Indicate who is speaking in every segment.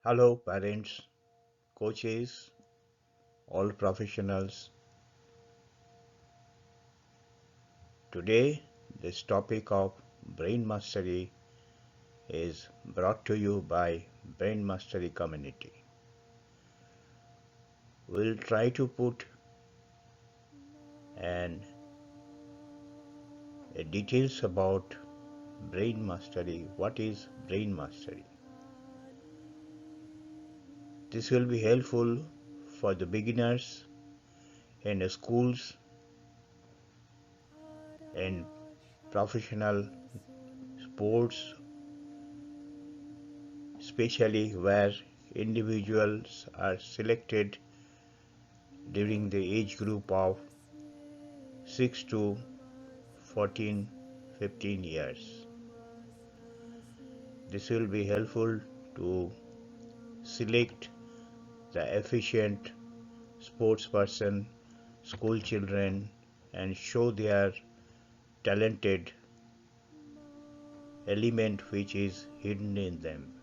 Speaker 1: Hello, parents, coaches, all professionals. Today, this topic of brain mastery is brought to you by Brain Mastery Community. We'll try to put an details about brain mastery. What is brain mastery? This will be helpful for the beginners in schools and professional sports, especially where individuals are selected during the age group of 6 to 14, 15 years. This will be helpful to select the efficient sports person, school children, and show their talented element which is hidden in them.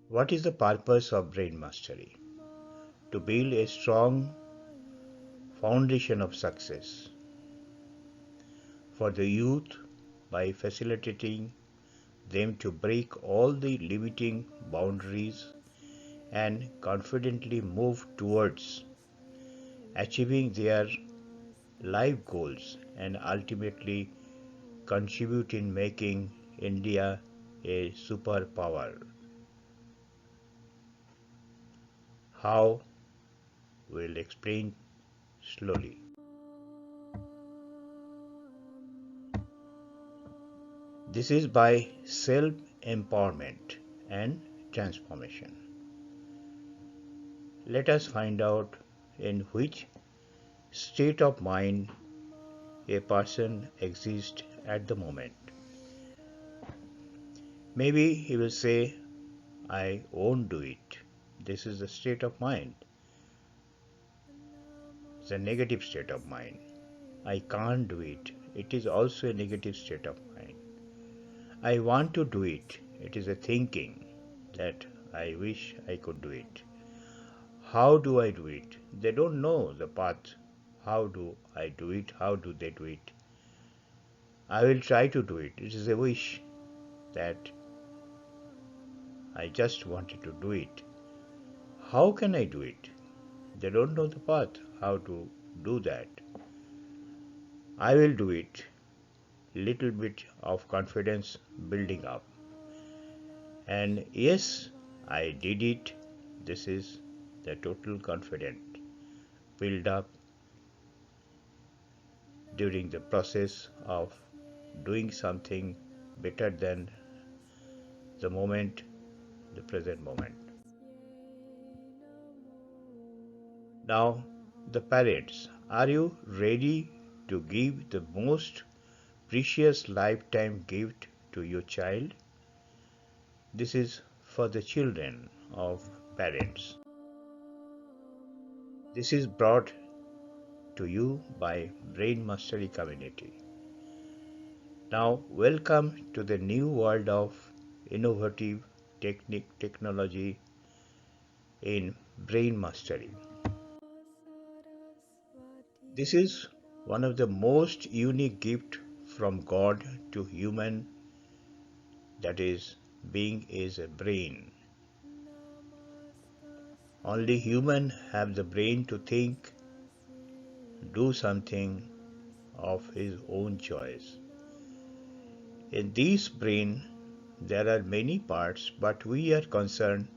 Speaker 1: What is the purpose of brain mastery? To build a strong foundation of success for the youth by facilitating them to break all the limiting boundaries and confidently move towards achieving their life goals and ultimately contribute in making India a superpower. How? We'll explain slowly. This is by self empowerment and transformation. Let us find out in which state of mind a person exists at the moment. Maybe he will say, I won't do it. This is the state of mind. It's a negative state of mind. I can't do it. It is also a negative state of mind. I want to do it. It is a thinking that I wish I could do it. How do I do it? They don't know the path. How do I do it? How do they do it? I will try to do it. It is a wish that I just wanted to do it. How can I do it? They don't know the path, how to do that. I will do it. Little bit of confidence building up. And yes, I did it. This is the total confidence build up during the process of doing something better than the moment, the present moment. Now, the parents, are you ready to give the most precious lifetime gift to your child? This is for the children of parents. This is brought to you by Brain Mastery Community. Now, welcome to the new world of innovative technology in brain mastery. This is one of the most unique gifts from God to human, that is, being is a brain. Only human have the brain to think, do something of his own choice. In this brain, there are many parts, but we are concerned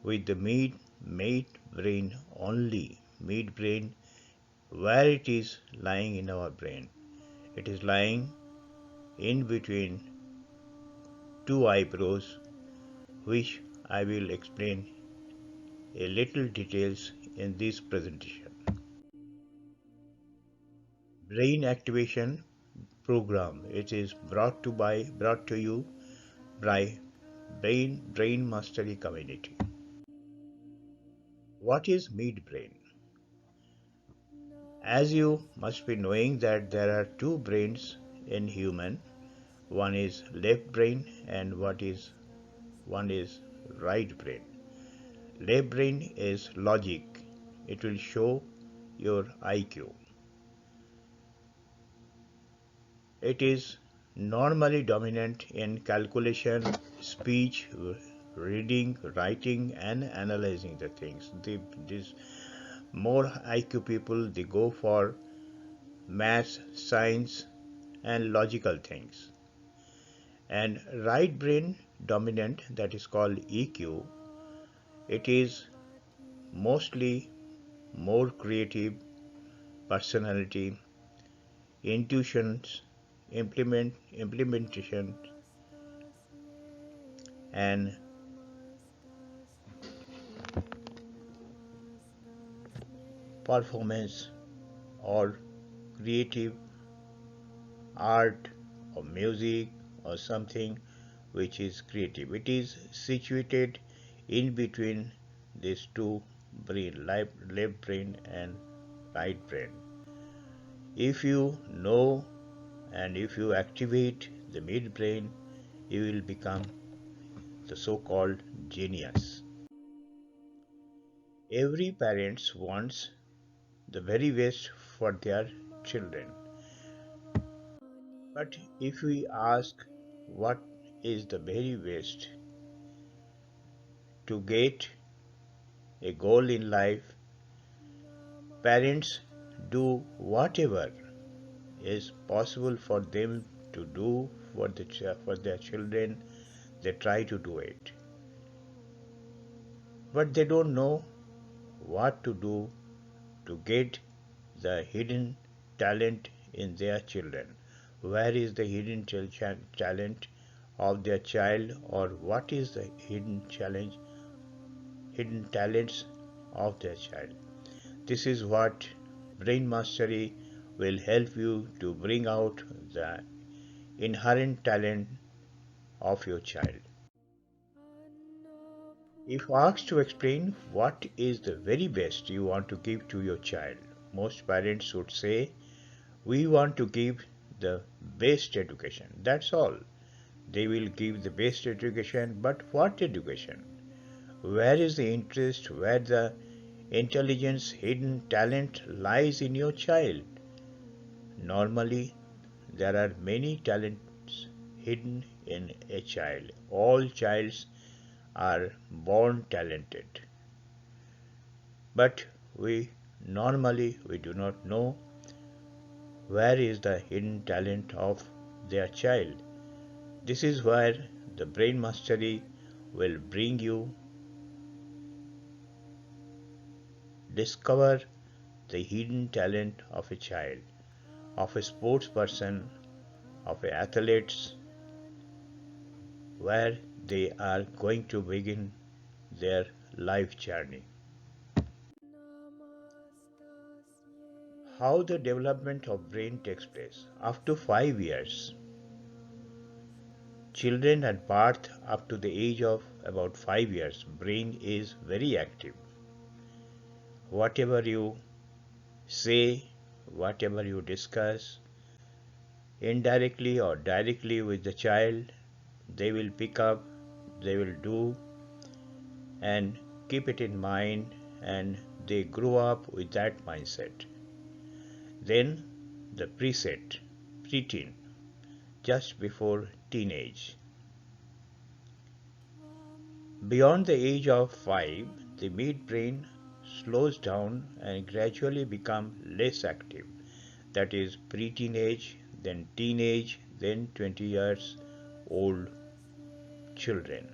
Speaker 1: with the mid-brain only. Mid-brain, where it is lying in our brain. It is lying in between two eyebrows, which I will explain a little details in this presentation. Brain activation program. It is brought to you by Brain Mastery Community. What is midbrain? As you must be knowing that there are two brains in human. One is left brain and one is right brain. Left brain is logic. It will show your IQ. It is normally dominant in calculation, speech, reading, writing, and analyzing the things. These more IQ people they go for maths, science, and logical things. And right brain dominant, that is called EQ, it is mostly more creative, personality, intuitions, implementation, and performance or creative art or music or something which is creative. It is situated in between these two brain, left brain and right brain. If you know and if you activate the midbrain, you will become the so-called genius. Every parent wants the very best for their children. But if we ask what is the very best to get a goal in life, parents do whatever is possible for them to do for their children. They try to do it, but they don't know what to do to get the hidden talent in their children. Where is the hidden talent of their child, or what is the hidden talents of their child? This is what brain mastery will help you to bring out the inherent talent of your child. If asked to explain what is the very best you want to give to your child, most parents would say, we want to give the best education. That's all. They will give the best education, but what education? Where is the interest, where the intelligence, hidden talent lies in your child? Normally, there are many talents hidden in a child. All childs are born talented. But we do not know where is the hidden talent of their child. This is where the brain mastery will bring you discover the hidden talent of a child, of a sports person, of a athletes, where they are going to begin their life journey. How the development of brain takes place. Up to 5 years, children at birth up to the age of about 5 years, brain is very active. Whatever you say, whatever you discuss, indirectly or directly with the child, they will pick up, they will do, and keep it in mind, and they grow up with that mindset. Then the preteen, just before teenage. Beyond the age of 5, the midbrain slows down and gradually becomes less active. That is pre-teenage, then teenage, then 20 years old children.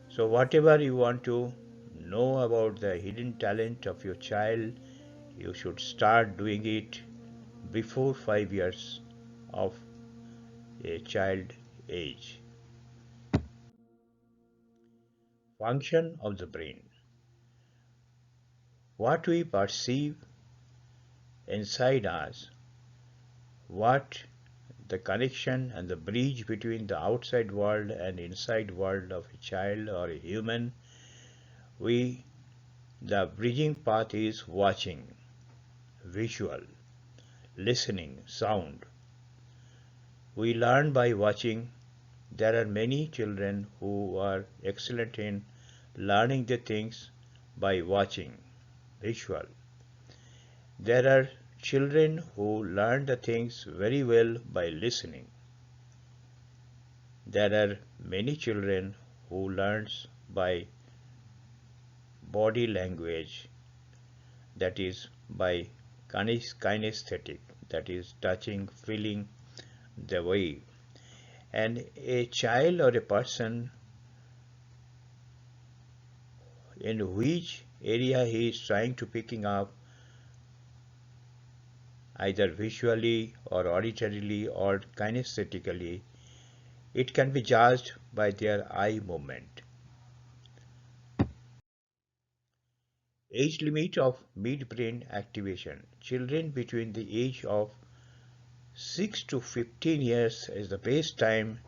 Speaker 1: So whatever you want to know about the hidden talent of your child, you should start doing it before 5 years of a child age. Function of the brain. What we perceive inside us, what the connection and the bridge between the outside world and inside world of a child or a human, we the bridging path is watching. visual, listening, sound. We learn by watching. There are many children who are excellent in learning the things by watching, visual. There are children who learn the things very well by listening. There are many children who learns by body language, that is by kinesthetic, that is touching, feeling the way. And a child or a person in which area he is trying to picking up either visually or auditorily or kinesthetically, it can be judged by their eye movement. Age limit of midbrain activation. Children between the age of 6 to 15 years is the best time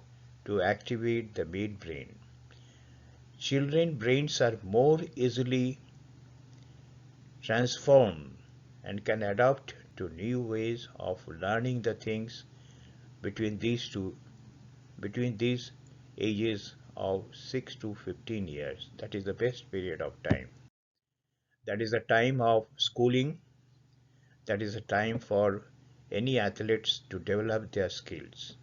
Speaker 1: to activate the midbrain. Children brains are more easily transformed and can adapt to new ways of learning the things between these ages of 6 to 15 years. That is the best period of time. That is the time of schooling. That is the time for any athletes to develop their skills.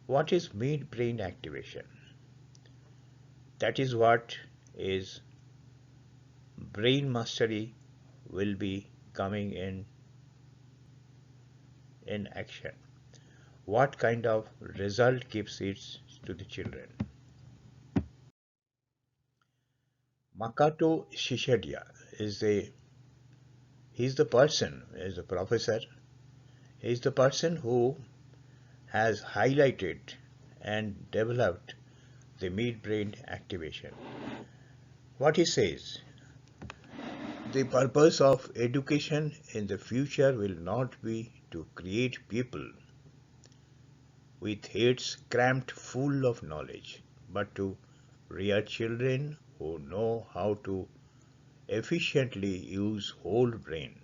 Speaker 1: What is midbrain activation? That is what is brain mastery will be coming in action. What kind of result gives it to the children? Makoto Shishidia is the person, is a professor, he is the person who has highlighted and developed the midbrain activation. What he says, the purpose of education in the future will not be to create people with heads crammed full of knowledge, but to rear children who know how to efficiently use whole brain.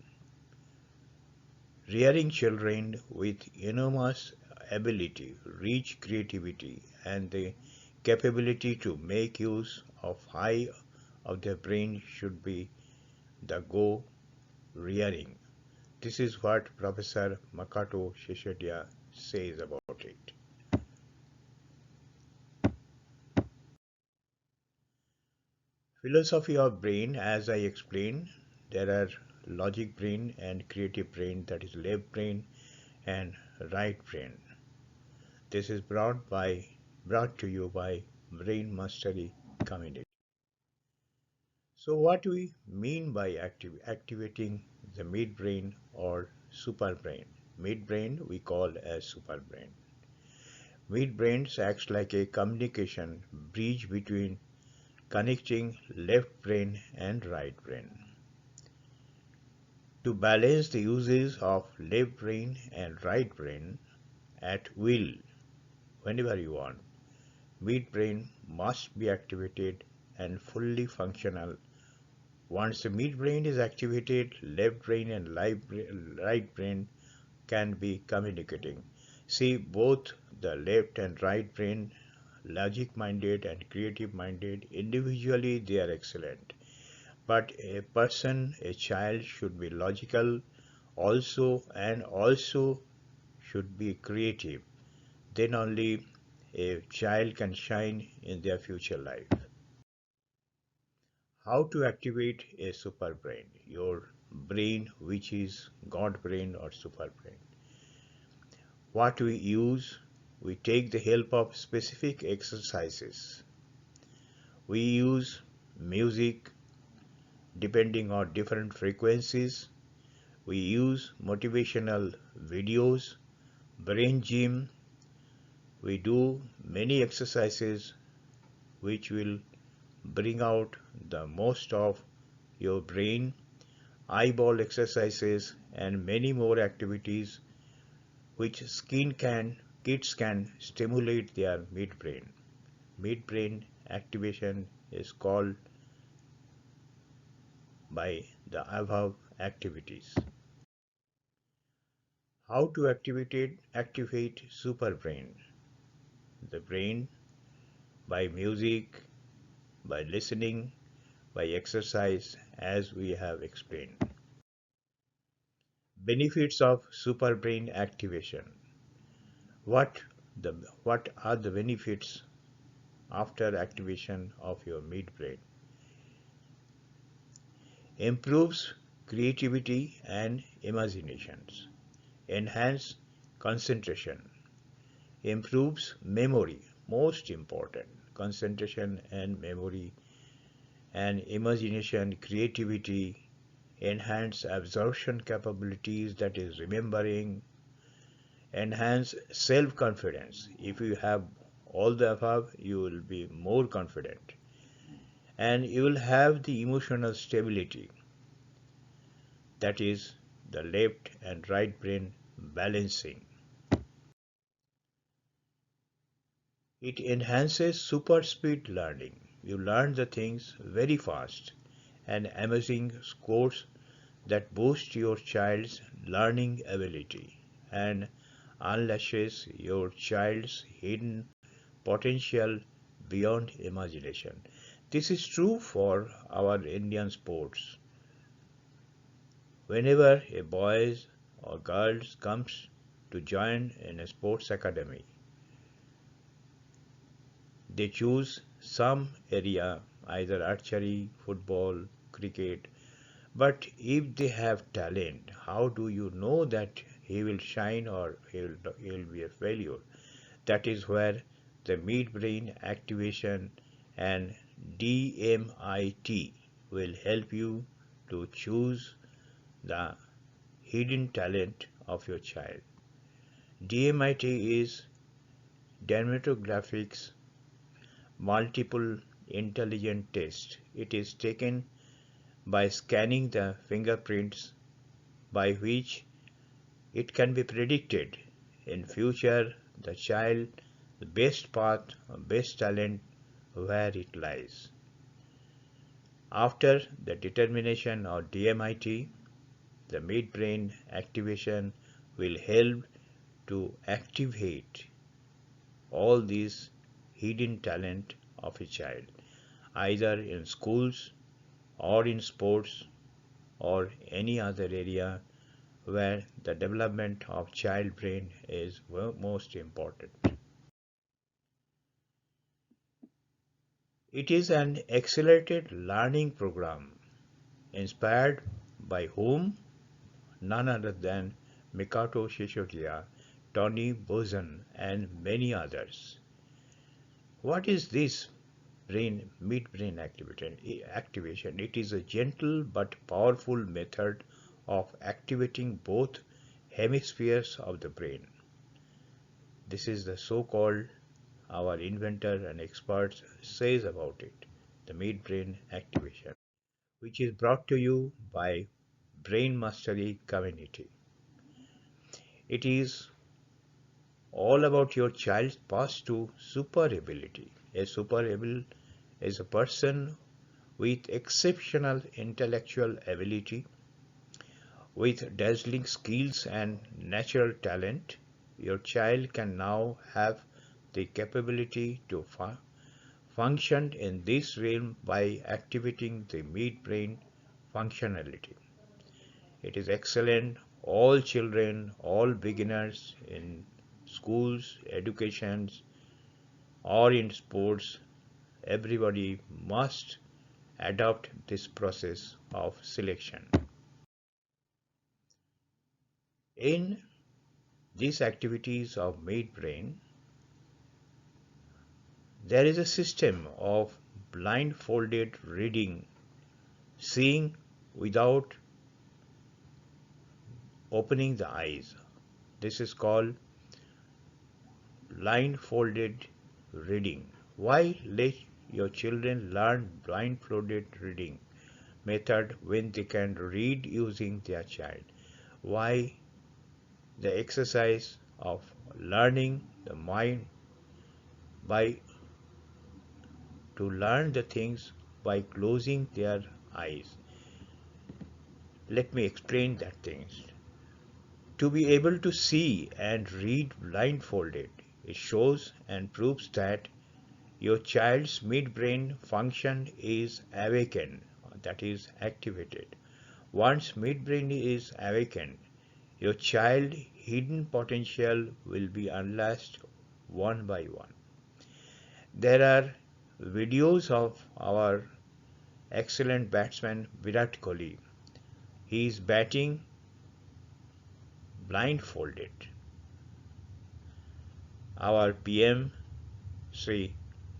Speaker 1: Rearing children with enormous ability, rich creativity, and the capability to make use of high of their brain should be the go rearing. This is what Professor Makoto Shishidia says about it. Philosophy of brain, as I explained, there are logic brain and creative brain, that is left brain and right brain. This is brought to you by Brain Mastery Community. So what do we mean by activating the midbrain or superbrain? Midbrain we call as superbrain. Midbrain acts like a communication bridge between connecting left brain and right brain. To balance the uses of left brain and right brain at will, whenever you want, midbrain must be activated and fully functional. Once the midbrain is activated, left brain and right brain can be communicating. See, both the left and right brain, logic minded and creative minded, individually they are excellent. But a person, a child should be logical also and also should be creative. Then only a child can shine in their future life. How to activate a super brain, your brain which is God brain or super brain. What we use, we take the help of specific exercises. We use music depending on different frequencies. We use motivational videos, brain gym. We do many exercises which will bring out the most of your brain, eyeball exercises, and many more activities which kids can stimulate their midbrain. Midbrain activation is called by the above activities. How to activate superbrain? The brain by music, by listening, by exercise, as we have explained. Benefits of superbrain activation. What the what are the benefits after activation of your midbrain? Improves creativity and imaginations. Enhance concentration. Improves memory. Most important. Concentration and memory and imagination, creativity, enhance absorption capabilities, that is remembering, enhance self-confidence. If you have all the above, you will be more confident. And you will have the emotional stability, that is the left and right brain balancing. It enhances super speed learning. You learn the things very fast and amazing scores that boost your child's learning ability and unleashes your child's hidden potential beyond imagination. This is true for our Indian sports. Whenever a boy or girl comes to join in a sports academy, they choose some area, either archery, football, cricket. But if they have talent, how do you know that he will shine or he will be a failure? That is where the midbrain activation and DMIT will help you to choose the hidden talent of your child. DMIT is dermatographics multiple intelligent test. It is taken by scanning the fingerprints, by which it can be predicted in future the child the best path or best talent where it lies. After the determination of DMIT, the midbrain activation will help to activate all these hidden talent of a child, either in schools or in sports or any other area where the development of child brain is most important. It is an accelerated learning program inspired by whom? None other than Mikoto Shishokia, Tony Buzan, and many others. What is this midbrain activation? It is a gentle but powerful method of activating both hemispheres of the brain. This is the so-called, our inventor and experts says about it, the midbrain activation, which is brought to you by Brain Mastery Community. It is all about your child's path to super ability. A super able is a person with exceptional intellectual ability, with dazzling skills and natural talent. Your child can now have the capability to function in this realm by activating the midbrain functionality. It is excellent. All children, all beginners in schools, educations, or in sports, everybody must adopt this process of selection. In these activities of midbrain, there is a system of blindfolded reading, seeing without opening the eyes. This is called blindfolded reading. Why let your children learn blindfolded reading method when they can read using their child? Why the exercise of learning the mind by to learn the things by closing their eyes? Let me explain that things. To be able to see and read blindfolded, it shows and proves that your child's midbrain function is awakened, that is activated. Once midbrain is awakened, your child's hidden potential will be unleashed one by one. There are videos of our excellent batsman Virat Kohli. He is batting blindfolded. Our PM Sri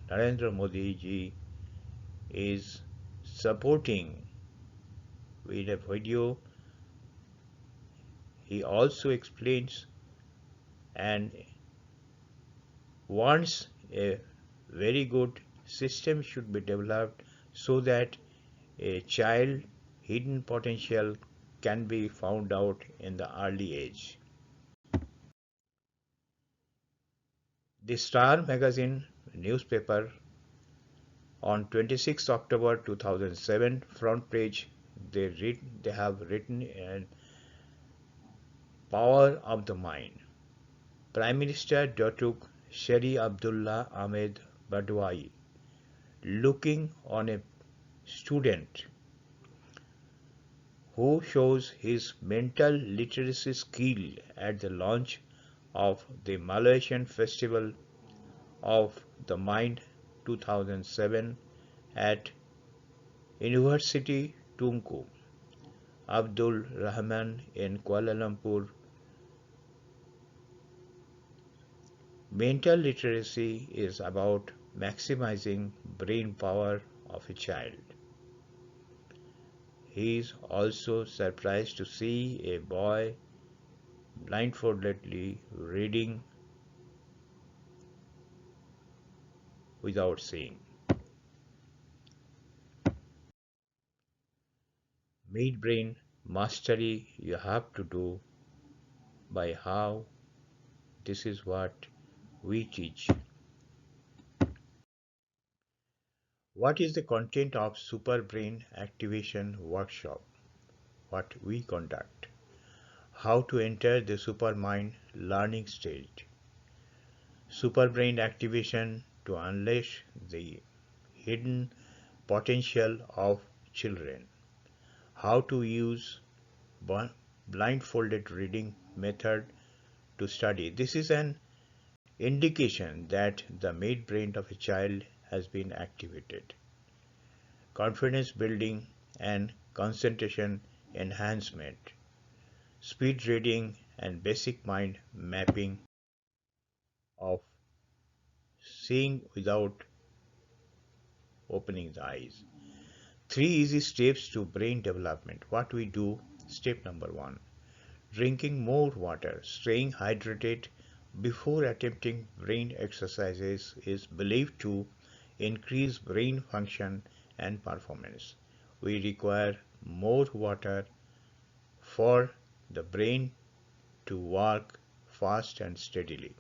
Speaker 1: Narendra Modi ji is supporting with a video. He also explains and wants a very good system should be developed so that a child hidden potential can be found out in the early age. The Star magazine newspaper on 26 October 2007 front page they have written in Power of the Mind. Prime Minister Datuk Seri Abdullah Ahmed Badwai looking on a student who shows his mental literacy skill at the launch of the Malaysian Festival of the Mind 2007 at University Tunku Abdul Rahman in Kuala Lumpur. Mental literacy is about maximizing brain power of a child. He is also surprised to see a boy blindfoldedly reading without seeing. Mid-brain mastery you have to do by how this is what we teach. What is the content of Super Brain Activation Workshop? What we conduct. How to enter the Supermind learning stage. Super Brain Activation to unleash the hidden potential of children. How to use blindfolded reading method to study. This is an indication that the midbrain of a child has been activated. Confidence building and concentration enhancement. Speed reading and basic mind mapping of seeing without opening the eyes. 3 easy steps to brain development. What we do, step number 1. Drinking more water. Staying hydrated before attempting brain exercises is believed to increase brain function and performance. We require more water for the brain to work fast and steadily.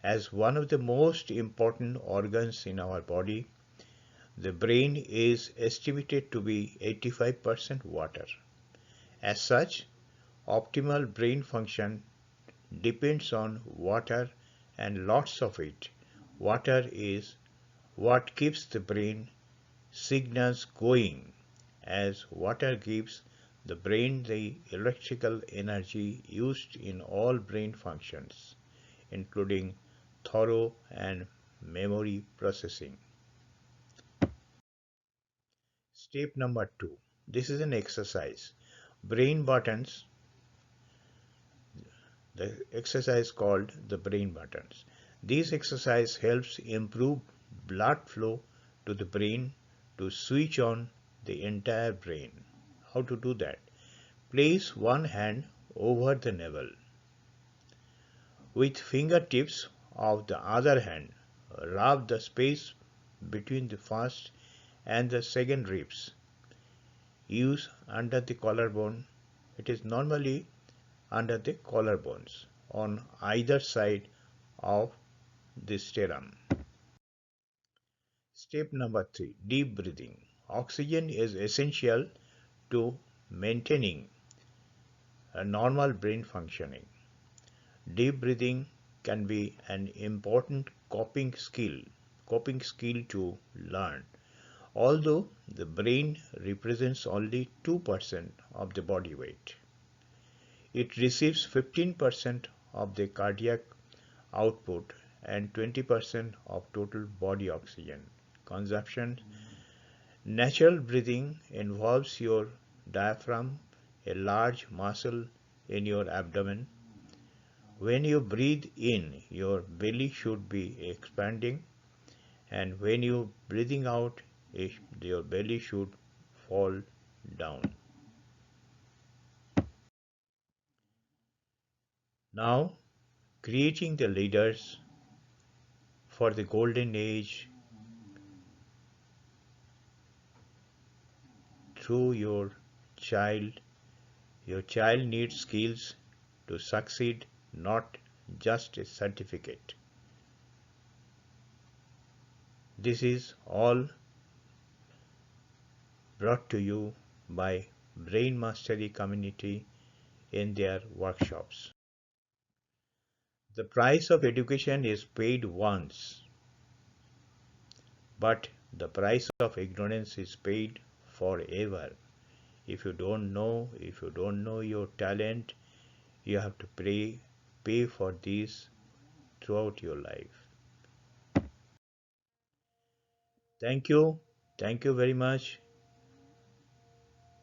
Speaker 1: As one of the most important organs in our body, the brain is estimated to be 85% water. As such, optimal brain function depends on water and lots of it. Water is what keeps the brain signals going, as water gives the brain the electrical energy used in all brain functions, including thorough and memory processing. Step number 2. This is an exercise. Brain buttons. The exercise called the brain buttons. This exercise helps improve blood flow to the brain to switch on the entire brain. How to do that? Place one hand over the navel. With fingertips of the other hand, rub the space between the first and the second ribs. Use under the collarbone. It is normally under the collarbones on either side of the sternum. Step number 3. Deep breathing. Oxygen is essential to maintaining a normal brain functioning. Deep breathing can be an important coping skill to learn. Although the brain represents only 2% of the body weight, it receives 15% of the cardiac output and 20% of total body oxygen consumption. Natural breathing involves your diaphragm, a large muscle in your abdomen. When you breathe in, your belly should be expanding, and when you breathing out, your belly should fall down. Now, creating the leaders for the golden age through your child. Your child needs skills to succeed, not just a certificate. This is all brought to you by Brain Mastery community in their workshops. The price of education is paid once, but the price of ignorance is paid forever. If you don't know your talent, you have to pay for this throughout your life. Thank you. Thank you very much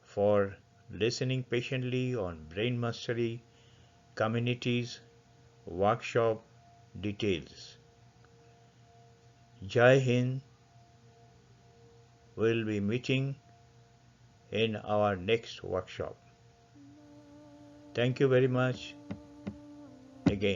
Speaker 1: for listening patiently on Brain Mastery Communities workshop details. Jai Hind. Will be meeting in our next workshop. Thank you very much again.